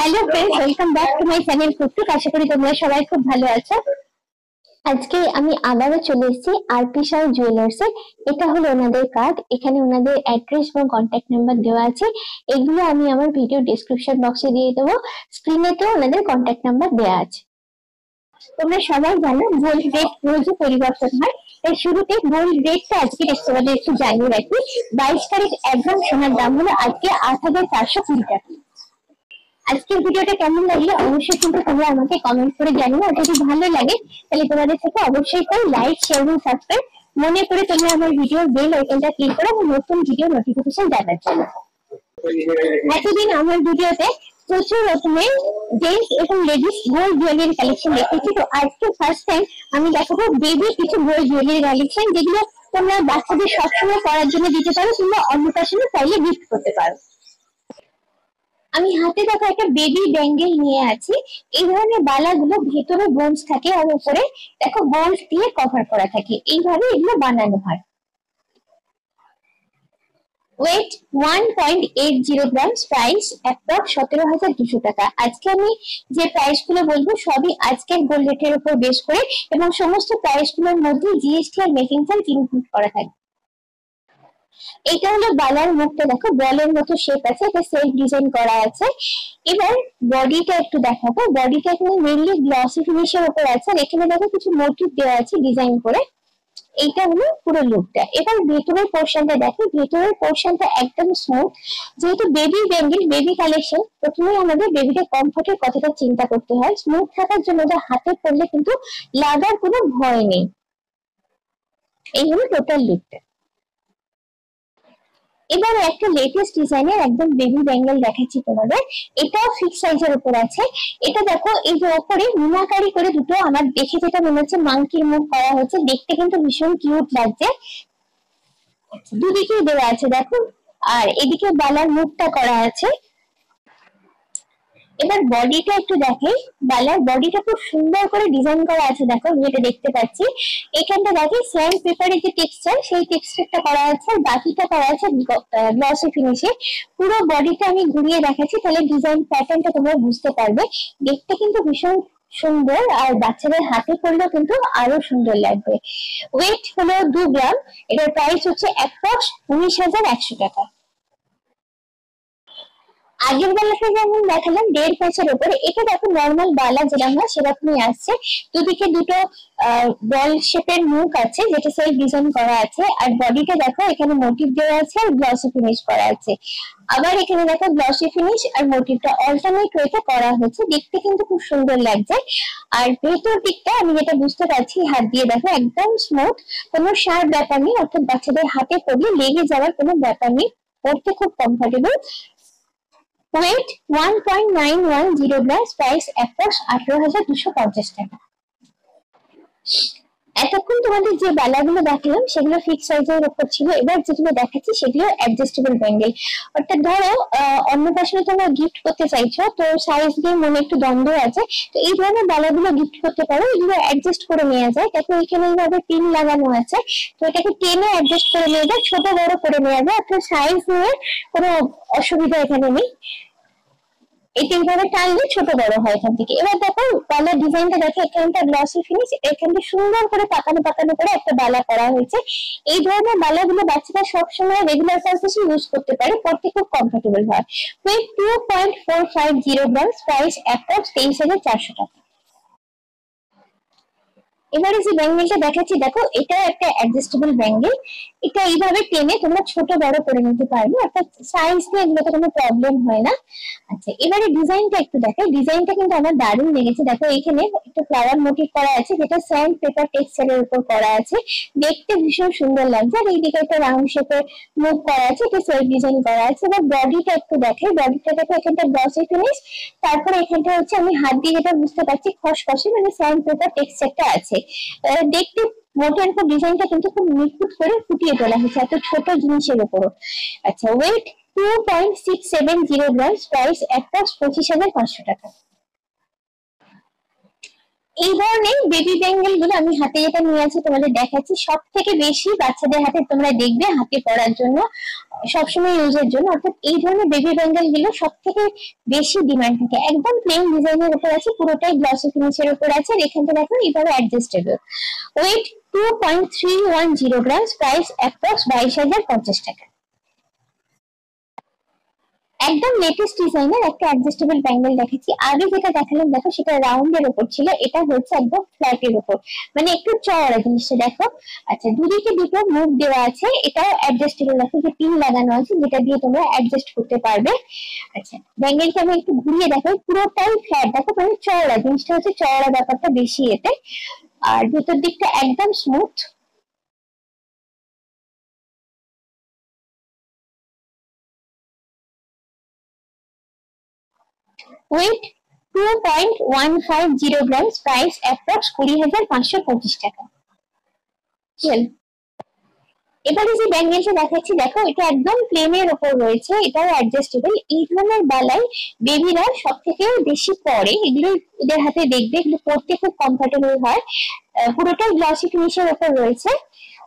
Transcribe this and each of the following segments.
Hello friends, welcome back to my channel ফুটটুক। আশা করি তোমরা সবাই খুব ভালো আছো। আজকে আমি আবারও চলে এসেছি আরপি শাহ জুয়েলার্স এ। এটা হলো ওনাদের কার্ড। এখানে ওনাদের অ্যাড্রেস এবং কন্ট্যাক্ট নাম্বার দেওয়া আছে। এগুলো আমি আমার ভিডিও ডেসক্রিপশন বক্সে দিয়ে দেবো। স্ক্রিনেতেও ওনাদের কন্ট্যাক্ট নাম্বার দেওয়া আছে। তোমরা সবাই জানো গোল্ড রেট রোজই পরিবর্তন হয়। এর শুরুতে গোল্ড রেটটা আজকে তোমাদের একটু জানিয়ে রাখি। 22 তারিখ 1 গ্রাম সোনার দাম হলো আজকে 8,420 টাকা। আজকের ভিডিওটা কেমন লাগলো অবশ্যই কিন্তু তোমরা আমাকে কমেন্ট করে জানিও। আর যদি ভালো লাগে তাহলে তোমাদের থেকে অবশ্যই করে লাইক, শেয়ার এবং সাবস্ক্রাইব মনে করে তোমরা আমার ভিডিওর বেল আইকনটা ক্লিক করো নতুন ভিডিও নোটিফিকেশন জানার জন্য। এতদিন আমার ভিডিওতে প্রচুর রকমের জেন্টস এবং লেডিস গোল্ড জুয়েলারি কালেকশন দেখেছি, তো আজকে ফার্স্ট টাইম আমি দেখাবো বেবি কিছু গোল্ড জুয়েলারি কালেকশন, যেগুলো তোমরা বাচ্চাদের সবসময় পরার জন্য দিতে পারো কিংবা অন্নপ্রাশনে চাইলে গিফট করতে পারো। আমি হাতে দেখো একটা বেবি ব্যাঙ্গেল নিয়ে আছি। এই ধরনের বালাগুলো ভেতরে বোনস থাকে আর উপরে দেখো বোনস দিয়ে কভার করা থাকে। এইভাবে এগুলো বানানো হয়। ওয়েট 1.80 গ্রাম, প্রাইস অ্যাপ্রক্স 17,200 টাকা। আজকে আমি যে প্রাইস গুলো বলবো সবই আজকের গোল্ড রেটের উপর বেস করে এবং সমস্ত প্রাইস গুলোর মধ্যে GST are making charge include করা থাকে। এটা হলো বালার মুখটা, দেখো বলের মতো শেপ আছে, এটা সেলফ ডিজাইন করা আছে। এবার বডিটা একটু দেখাবো। বডিটা এখানে মেইনলি গ্লসি ফিনিশের উপর আছে আর এখানে দেখো কিছু মোটিভ দেওয়া আছে ডিজাইন করে। এইটা হলো পুরো লুকটা। এবার ভেতরের পোর্শনটা দেখো। ভেতরের পোর্শনটা একদম স্মুথ। যেহেতু বেবি ব্যাঙ্গেল, বেবি কালেকশন, প্রথমে আমাদের বেবিটা কমফোর্টের কথাটা চিন্তা করতে হয়। স্মুথ থাকার জন্য ওদের হাতে পড়লে কিন্তু লাগার কোনো ভয় নেই। এই হলো টোটাল লুকটা। এবার একটা লেটেস্ট ডিজাইনের একদম বেবি ব্যাঙ্গেল দেখাচ্ছি তোমাদের। এটাও ফিক্স সাইজের উপর আছে। এটা দেখো এই যে ওপরে মিনাকারি করে দুটো, আমার দেখে যেটা মনে হচ্ছে মাংকির মুখ করা হচ্ছে, দেখতে কিন্তু ভীষণ কিউট লাগছে। দুদিকেই দেওয়া আছে দেখো, আর এদিকে বালার মুখটা করা আছে। এবার বডিটা একটু দেখাই। বালার বডিটা খুব সুন্দর করে ডিজাইন করা আছে, দেখো যেটা দেখতে পাচ্ছি। এখানটা দেখো স্যান্ড পেপারের যে টেক্সচার, সেই টেক্সচারটা করা আছে, বাকিটা করা আছে গ্লসি ফিনিশে। পুরো বডিটা আমি ঘুরিয়ে দেখাচ্ছি, তাহলে ডিজাইন প্যাটার্নটা তোমরা বুঝতে পারবে। দেখতে কিন্তু ভীষণ সুন্দর, আর বাচ্চাদের হাতে পড়লেও কিন্তু আরো সুন্দর লাগবে। ওয়েট হলো 2 গ্রাম। এটার প্রাইস হচ্ছে অ্যাপ্রক্স 19,100 টাকা। আগের বেলাতে যেমন দেখালাম 1.5 প্যাচের উপরে, এটা দেখো নর্মাল বালা যেরকম হয় সেরকমই আসছে। দুদিকে দুটো বল শেপের মুখ আছে যেটা সেলফ ডিজাইন করা আছে, আর বডিটা দেখো এখানে মোটিভ দেওয়া আছে আর গ্লসি ফিনিশ করা আছে। আবার এখানে দেখো গ্লসি ফিনিশ আর মোটিভটা অল্টারনেট ওয়েতে করা হয়েছে, দেখতে কিন্তু খুব সুন্দর লাগছে। আর ভেতর দিকটা আমি যেটা বুঝতে পারছি হাত দিয়ে দেখো একদম স্মুথ, কোনো শার্প ব্যাপার নেই, অর্থাৎ বাচ্চাদের হাতে পড়লে লেগে যাওয়ার কোনো ব্যাপার নেই, পড়তে খুব কমফোর্টেবল। ওয়েট 1.910 গ্রাম, প্রাইস অ্যাপ্রক্স 18,250 টাকা। এতক্ষণ তোমাদের যে বালাগুলো দেখালাম সেগুলো ফিক্স সাইজের উপর ছিল। এবার যেগুলো দেখাচ্ছি সেগুলো অ্যাডজাস্টেবল ব্যাঙ্গেল। অর্থাৎ ধরো অন্নপ্রাশনে তোমরা গিফট করতে চাইছো, তো সাইজ দিয়ে মনে একটু দ্বন্দ্ব আছে, তো এই ধরনের বালাগুলো গিফট করতে পারো। এগুলো অ্যাডজাস্ট করে নেওয়া যায়। দেখো এখানে এইভাবে পিন লাগানো আছে, তো এটাকে টেনে অ্যাডজাস্ট করে নেওয়া যায়, ছোট বড় করে নেওয়া যায়, অর্থাৎ সাইজ নিয়ে কোনো অসুবিধা এখানে নেই। এটা এইভাবে টানলে ছোট বড় হয় এখান থেকে। এবার দেখো বালার ডিজাইনটা দেখো, এখানটা গ্লসি ফিনিশ, এখানটা সুন্দর করে পাকানো পাকানো করে একটা বালা করা হয়েছে। এই ধরনের বালাগুলো বাচ্চারা সবসময় রেগুলার পারপাসে ইউজ করতে পারে, পড়তে খুব কমফোর্টেবল হয়। ওয়েট 2.450 গ্রাম, প্রাইস অ্যাপ্রক্স 23,400 টাকা। এবারে যে ব্যাঙ্গেলটা দেখাচ্ছি দেখো, এটা একটা অ্যাডজাস্টেবল ব্যাঙ্গেল। এটা এইভাবে টেনে তোমরা ছোট বড় করে নিতে পারবে, অর্থাৎ সাইজ নিয়ে এগুলোতে কোনো প্রবলেম হয় না। আচ্ছা, এবারে ডিজাইনটা একটু দেখাই। ডিজাইনটা কিন্তু আমার দারুণ লেগেছে। দেখো এখানে একটা ফ্লাওয়ার মোটিভ করা আছে যেটা স্যান্ড পেপার টেক্সচারের উপর করা আছে, দেখতে ভীষণ সুন্দর লাগছে। আর এইদিকে একটা রাউন্ড শেপের মুখ করা আছে, এটা সেলফ ডিজাইন করা আছে। এবার বডিটা একটু দেখাই। বডিটা দেখো এখানটা গ্লসি ফিনিশ, তারপরে এখানটা হচ্ছে আমি হাত দিয়ে যেটা বুঝতে পারছি খসখসে মানে স্যান্ড পেপার টেক্সচারটা আছে। দেখতে মোটের উপর ডিজাইনটা কিন্তু খুব নিখুঁত করে ফুটিয়ে তোলা হয়েছে এত ছোট জিনিসের উপর। আচ্ছা, ওয়েট 2.670 গ্রাম, প্রাইস অ্যাপ্রক্স 25,500 টাকা। এই ধরনের বেবি ব্যাঙ্গেল গুলো আমি হাতে যেটা নিয়ে আছি তোমাদের দেখাচ্ছি, সব থেকে বেশি বাচ্চাদের হাতে তোমরা দেখবে হাতে পরার জন্য, সবসময় ইউজের জন্য। অর্থাৎ এই ধরনের বেবি ব্যাঙ্গেল গুলো সব থেকে বেশি ডিমান্ড থাকে। একদম প্লেন ডিজাইনের উপর আছে, পুরোটাই গ্লসি ফিনিশের উপর আছে। আর এখানটা দেখো এইভাবে adjustable. Weight 2.310 grams, price approx 22,050 টাকা। একদম লেটেস্ট ডিজাইনের একটা অ্যাডজাস্টেবল ব্যাঙ্গেল দেখেছি। আগে যেটা দেখালাম দেখো সেটা রাউন্ডের উপর ছিল, এটা হচ্ছে একদম ফ্ল্যাটের উপর, মানে একটু চওড়া জিনিসটা দেখো। আচ্ছা, দুদিকে দুটো মুখ দেওয়া আছে, এটাও অ্যাডজাস্টেবল, দেখো যে পিন লাগানো আছে যেটা দিয়ে তোমরা অ্যাডজাস্ট করতে পারবে। আচ্ছা, ব্যাঙ্গেলটা আমি একটু ঘুরিয়ে দেখো, পুরোটাই ফ্ল্যাট দেখো, মানে চওড়া জিনিসটা হচ্ছে, চওড়া ব্যাপারটা বেশি এতে। আর ভেতর দিকটা একদম smooth. Weight 2.150 grams, price approx 20,525 টাকা। এবারে যে ব্যাঙ্গেলটা দেখাচ্ছি দেখো, এটা একদম প্লেনের ওপর রয়েছে, এটাও অ্যাডজাস্টেবল। এই ধরনের বালাই বেবিরা সব থেকে বেশি পরে, এগুলো এদের হাতে দেখবে, এগুলো পরতে খুব কমফোর্টেবল হয়। পুরোটাই গ্লসি ফিনিশের ওপর রয়েছে।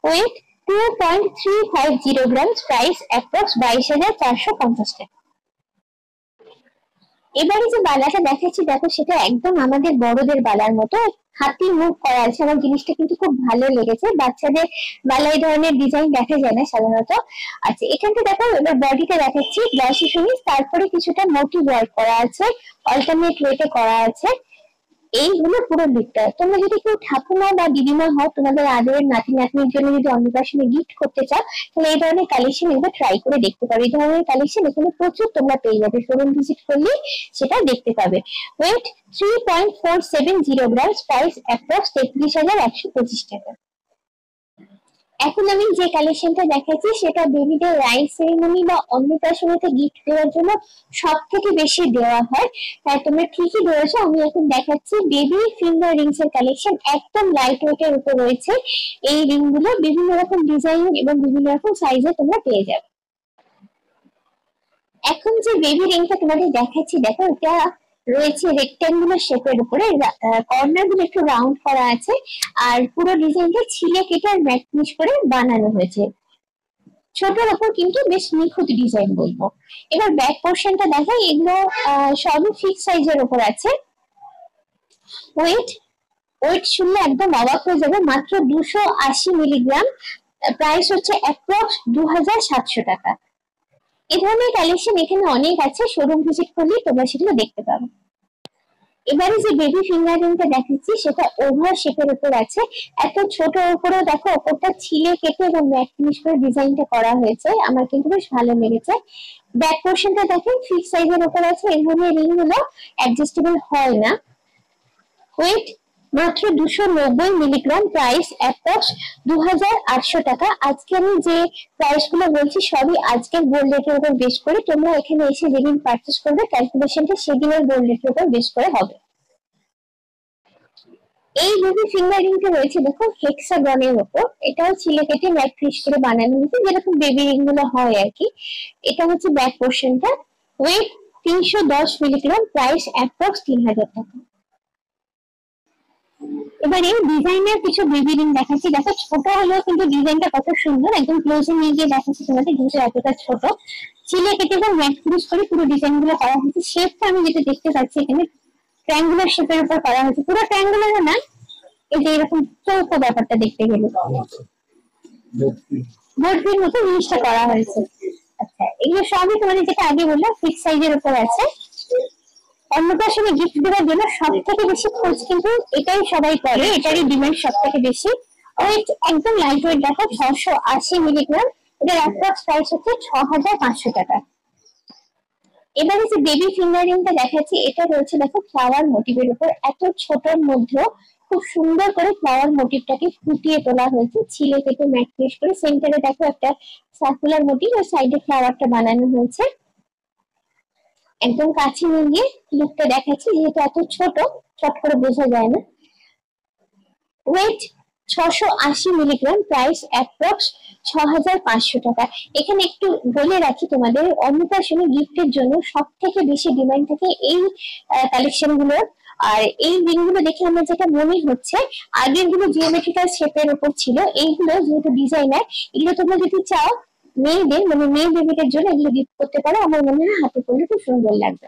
ওয়েট 2.350 গ্রামস, প্রাইস অ্যাপ্রক্স 22,450 টাকা। এবারে যে বালাটা দেখাচ্ছি দেখো, সেটা একদম আমাদের বড়দের বালার মতো, হাতির মুখ করা আছে। আমার জিনিসটা কিন্তু খুব ভালো লেগেছে, বাচ্চাদের বালা এই ধরনের ডিজাইন দেখা যায় না সাধারণত। আচ্ছা, এখানটা দেখো, এবার বডিটা দেখাচ্ছি গ্লসি ফিনিশ, তারপরে কিছুটা মোটিভ ওয়ার্ক করা আছে, অল্টারনেট ওয়েতে করা আছে। এই হলো পুরো লুকটা। তোমরা যদি কেউ ঠাকুমা বা দিদিমা হও, তোমাদের আদরের নাতি নাতনির জন্য যদি অন্নপ্রাশনে গিফট করতে চাও, তাহলে এই ধরনের কালেকশন একবার ট্রাই করে দেখতে পারো। এই ধরনের কালেকশন এখানে প্রচুর তোমরা পেয়ে যাবে, শোরুম ভিজিট করলে সেটা দেখতে পাবে। ওয়েট 3.470 গ্রামস, প্রাইস অ্যাপ্রক্স 33,125 টাকা। এখন আমি যে কালেকশনটা দেখাচ্ছি সেটা বেবিদের রাইস সেরিমনি বা অন্নপ্রাশনেতে গিফট দেওয়ার জন্য সব থেকে বেশি দেওয়া হয়। তাই তোমরা ঠিকই ধরেছো, আমি এখন দেখাচ্ছি বেবি ফিঙ্গার রিংস এর কালেকশন। একদম লাইট ওয়েট এর উপর রয়েছে এই রিং গুলো, বিভিন্ন রকম ডিজাইন এবং বিভিন্ন রকম সাইজে তোমরা পেয়ে যাবে। এখন যে বেবি রিংটা তোমাদের দেখাচ্ছি দেখো, এটা রয়েছে রেক্ট্যাঙ্গুলার শেপের উপরে, কর্নার গুলো একটু রাউন্ড করা আছে, আর পুরো ডিজাইনটা ছিলে কেটে আর ম্যাট ফিনিশ করে বানানো হয়েছে। ছোটর ওপর কিন্তু বেশ নিখুঁত ডিজাইন বলবো। এবার ব্যাক পোর্শনটা দেখাই, এগুলো সবই ফিক্স সাইজের উপর আছে। ওয়েট ওয়েট শুনলে একদম অবাক হয়ে যাবে, মাত্র 280 মিলিগ্রাম, প্রাইস হচ্ছে অ্যাপ্রক্স 2,700 টাকা। এই ধরনের কালেকশন এখানে অনেক আছে, শোরুম ভিজিট করলে তোমরা সেগুলো দেখতে পাবে। এবারে যে বেবি ফিঙ্গারিংটা দেখাচ্ছি সেটা ওভার শেপের উপর আছে, এত ছোট উপরেও দেখো ওপরটা ছিলে কেটে এবং ম্যাট ফিনিশ করে ডিজাইনটা করা হয়েছে, আমার কিন্তু বেশ ভালো লেগেছে। ব্যাক পোর্শনটা দেখেন ফিক্স সাইজের উপর আছে, এই ধরনের রিং গুলো অ্যাডজাস্টেবল হয় না। ওয়েট মাত্র 290 মিলিগ্রাম, প্রাইস অ্যাপ্রক্স 2,800 টাকা। আজকে আমি যে প্রাইস গুলো বলছি সবই আজকের গোল্ড রেটের উপর বেস করে, তোমরা এখানে এসে যেদিন পারচেস করবে ক্যালকুলেশনটা সেদিনের গোল্ড রেটের উপর বেস করে হবে। এই বেবি ফিঙ্গারিংটা রয়েছে দেখো হেক্সাগনের উপর, এটাও ছিলে কেটে ম্যাট ফিনিশ করে বানানো হয়েছে, যেরকম বেবি রিং গুলো হয় আর কি। এটা হচ্ছে ব্যাক পোর্শনটা। ওয়েট 310 মিলিগ্রাম, প্রাইস অ্যাপ্রক্স 3,000 টাকা। এবারে ডিজাইনের কিছু বেবি রিং দেখাচ্ছি দেখো, ছোট হলেও কিন্তু ডিজাইনটা কত সুন্দর, একদম ক্লোজে নিয়ে গিয়ে দেখাচ্ছি তোমাদের, যেহেতু এতটা ছোট। ছিলে কেটে এবং ম্যাট ফিনিশ করে পুরো ডিজাইন গুলো করা হয়েছে। শেপটা আমি যেটা দেখতে পাচ্ছি এখানে ট্রায়াঙ্গুলার শেপের উপর করা হয়েছে, পুরো ট্রায়াঙ্গুলার না, এই যে এরকম চৌকো ব্যাপারটা দেখতে গেলে বর্ফির মতো জিনিসটা করা হয়েছে। আচ্ছা, এগুলো সবই তোমাদের যেটা আগে বললাম ফিক্স সাইজের উপর আছে। অন্নপ্রাশনে গিফট দেওয়ার জন্য সব থেকে বেশি খোঁজ কিন্তু এটাই সবাই করে, এটারই ডিমান্ড সব থেকে বেশি। ওয়েট একদম লাইট ওয়েট দেখো, 680 মিলিগ্রাম, এটার অ্যাপ্রক্স প্রাইস হচ্ছে 6,500 টাকা। এবারে যে বেবি ফিঙ্গারিংটা দেখাচ্ছি এটা রয়েছে দেখো ফ্লাওয়ার মোটিভের উপর, এত ছোটর মধ্যেও খুব সুন্দর করে ফ্লাওয়ার মোটিভটাকে ফুটিয়ে তোলা হয়েছে, ছিলে কেটে ম্যাট ফিনিশ করে। সেন্টারে দেখো একটা সার্কুলার মোটিভ, আর সাইডে ফ্লাওয়ারটা বানানো হয়েছে। একদম কাছে নিয়ে গিয়ে লুকটা দেখাচ্ছি, যেহেতু এত ছোট চট করে বোঝা যায় না। ওয়েট 680 মিলিগ্রাম, প্রাইস অ্যাপ্রক্স 6,500 টাকা। এখানে একটু বলে রাখি তোমাদের, অন্নপ্রাশনে গিফটের জন্য সব থেকে বেশি ডিমান্ড থাকে এই কালেকশন গুলোর। আর এই রিংগুলো দেখে আমার যেটা মনে হচ্ছে, আগের গুলো জিওমেট্রিক্যাল শেপের উপর ছিল, এইগুলো যেহেতু ডিজাইনার, এগুলো তোমরা যদি চাও মেয়েদের মানে মেয়ে বেবিদের জন্য এগুলো গিফট করতে পারো। আমার মনে হয় হাতে পরলে খুব সুন্দর লাগবে।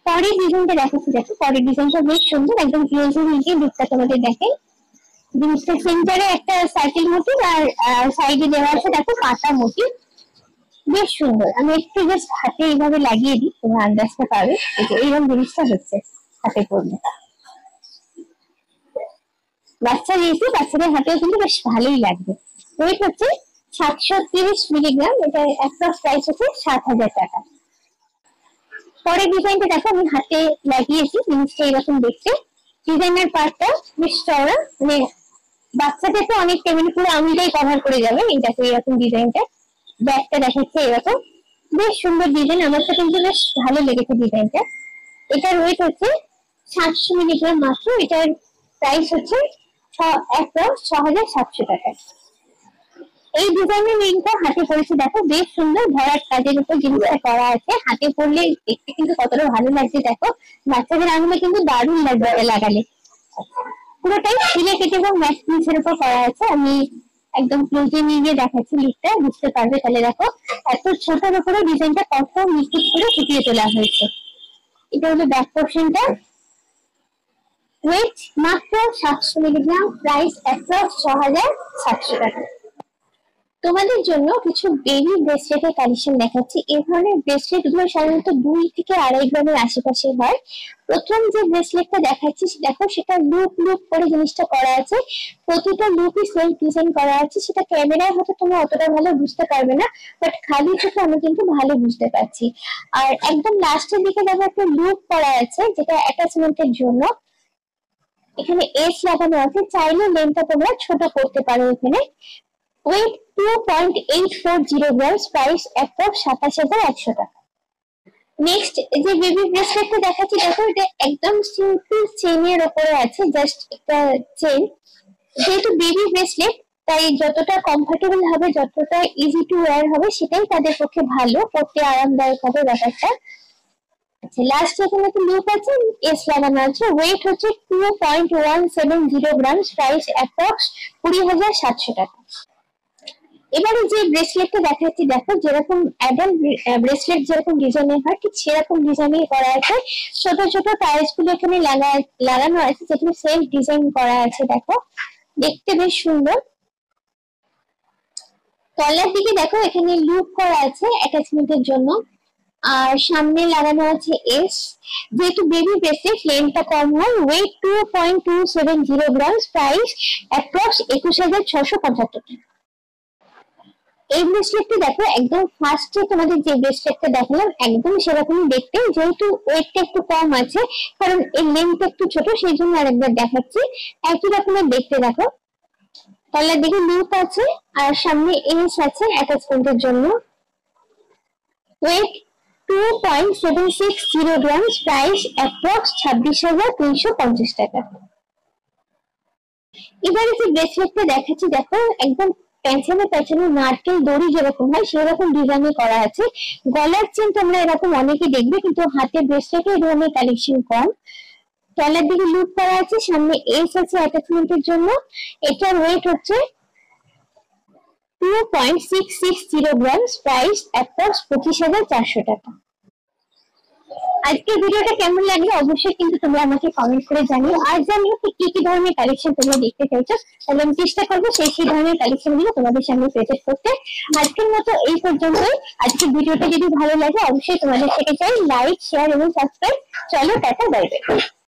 পরের ডিজাইনটা দেখাচ্ছি, দেখো পরের ডিজাইনটা বেশ সুন্দর, একদম ক্লোজলি নিয়ে লুকটা তোমাদের দেখে। জিনিসটা সেন্টারে একটা সার্কেল মোটিভ আর সাইডে দেওয়া আছে দেখো পাতা মোটিভ, বেশ সুন্দর। আমি একটু জাস্ট হাতে এইভাবে লাগিয়ে দিই, তোমরা আন্দাজটা পাবে এইরকম জিনিসটা হচ্ছে হাতে পড়লে। বাচ্চা যেহেতু বাচ্চাদের হাতেও কিন্তু বেশ ভালোই লাগবে। ওয়েট হচ্ছে 730 মিলিগ্রাম, এটা একটা প্রাইস হচ্ছে 7,000 টাকা। পরের ডিজাইনটা দেখো আমি হাতে লাগিয়েছি, জিনিসটা এরকম দেখতে। ডিজাইনার পার্টটা বেশ চওড়া, মানে বাচ্চাদের তো অনেক টেবিল পুরো আঙুলটাই কভার করে যাবে। এই দেখো এরকম ডিজাইনটা, ব্যাগটা দেখাচ্ছে এরকম, বেশ সুন্দর ডিজাইন। আমার তো কিন্তু বেশ ভালো লেগেছে ডিজাইনটা। এটার ওয়েট হচ্ছে 700 মিলিগ্রাম মাত্র, এটার প্রাইস হচ্ছে 6,700 টাকা। এই ডিজাইনের রিংটা হাতে পড়েছে দেখো, বেশ সুন্দর ভরাট কাজের উপর জিনিসটা করা আছে। হাতে পড়লে দেখতে কিন্তু কতটা ভালো লাগছে দেখো, বাচ্চাদের আঙুলে কিন্তু দারুণ লাগবে লাগালে। পুরোটাই সিলে কেটে এবং ম্যাট পিসের উপর করা আছে। আমি একদম ক্লোজে নিয়ে গিয়ে দেখাচ্ছি, লিকটা বুঝতে পারবে তাহলে। দেখো এত ছোটর উপরে ডিজাইনটা কত নিখুঁত করে ফুটিয়ে তোলা হয়েছে। এটা হলো ব্যাক পোর্শনটা, ওয়েট মাত্র 700 মিলিগ্রাম, প্রাইস অ্যাপ্রক্স 6,700 টাকা। তোমাদের জন্য কিছু বেবি ব্রেসলেটের কালেকশন দেখাচ্ছি। এই ধরনের ব্রেসলেট গুলো সাধারণত 2 থেকে 2.5 গ্রামের আশেপাশে হয়। প্রথম যে ব্রেসলেটটা দেখাচ্ছি দেখো, সেটা লুপ লুপ করে জিনিসটা করা আছে, প্রতিটা লুপই সেম ডিজাইন করা আছে। সেটা ক্যামেরায় হয়তো তোমরা অতটা ভালো বুঝতে পারবে না, বাট খালি চোখে আমি কিন্তু ভালো বুঝতে পারছি। আর একদম লাস্টের দিকে দেখো একটা লুপ করা আছে, যেটা অ্যাটাচমেন্টের জন্য। এখানে এস লাগানো আছে, চাইলে লেন্থটা তোমরা ছোট করতে পারো। এখানে ওয়েট 2.840 গ্রামস, প্রাইস অ্যাপ্রক্স 27,100 টাকা। নেক্সট যে বেবি ব্রেসলেটটা দেখাচ্ছি দেখো, এটা একদম সিম্পল চেনের উপরে আছে, জাস্ট একটা চেন। যেহেতু বেবি ব্রেসলেট, তাই যতটা কমফোর্টেবল হবে, যতটা ইজি টু ওয়্যার হবে, সেটাই তাদের পক্ষে ভালো, পড়তে আরামদায়ক হবে ব্যাপারটা। আচ্ছা, লাস্ট এখানে একটা লুপ আছে, এস লাগানো আছে। ওয়েট হচ্ছে 2.170 গ্রামস, প্রাইস অ্যাপ্রক্স 20,700 টাকা। এবারে যে ব্রেসলেটটা দেখাচ্ছি দেখো, যেরকম অ্যাডাল্ট ব্রেসলেট যেরকম ডিজাইনের হয়, ঠিক সেরকম ডিজাইনের করা আছে। ছোট ছোট টাইলস গুলো এখানে লাগানো আছে, যেখানে সেম ডিজাইন করা আছে। দেখো দেখতে বেশ সুন্দর। তলার দিকে দেখো এখানে লুপ করা আছে অ্যাটাচমেন্টের জন্য, আর সামনে লাগানো আছে এস। যেহেতু বেবি ব্রেসলেট লেন্থটা কম হয়, ওয়েট 2.270 গ্রামস, প্রাইস অ্যাপ্রক্স 21,675 টাকা। এই ব্রেসলেটটা দেখো, একদম ফার্স্টে তোমাদের যে ব্রেসলেটটা দেখালাম একদম সেরকমই দেখতে, যেহেতু ওয়েটটা একটু কম আছে, কারণ এর লেন্থ একটু ছোট, সেই জন্য আরেকবার দেখাচ্ছি। একই রকমের দেখতে দেখো, তলার দিকে লুপ আছে আর সামনে এস আছে অ্যাটাচমেন্টের জন্য। ওয়েট 2.760 গ্রামস, প্রাইস অ্যাপ্রক্স 26,350 টাকা। এবারে যে ব্রেসলেটটা দেখাচ্ছি দেখো, একদম পেছনে পেছনে নারকেল দড়ি যেরকম হয় সেরকম ডিজাইনে করা আছে। গলার চেন তোমরা এরকম অনেকে দেখবে, কিন্তু হাতে ব্রেসলেটে এই ধরনের কালেকশন কম। তলার দিকে লুপ করা আছে, সামনে এস আছে অ্যাটাচমেন্টের জন্য। এটার ওয়েট হচ্ছে 2.660 গ্রামস, প্রাইস অ্যাপ্রক্স 25,400 টাকা। আজকের ভিডিওটা কেমন লাগলো অবশ্যই কিন্তু তোমরা আমাকে কমেন্ট করে জানিও, আর জানিও কি কি ধরনের কালেকশন তোমরা দেখতে চাইছো, তাহলে আমি চেষ্টা করবো সেই ধরনের কালেকশন গুলো তোমাদের সামনে প্রেজেন্ট করতে। আজকের মতো এই পর্যন্তই। আজকের ভিডিওটা যদি ভালো লাগে অবশ্যই তোমাদের থেকে চাই লাইক, শেয়ার এবং সাবস্ক্রাইব। চলো টাটা, বাই বাই।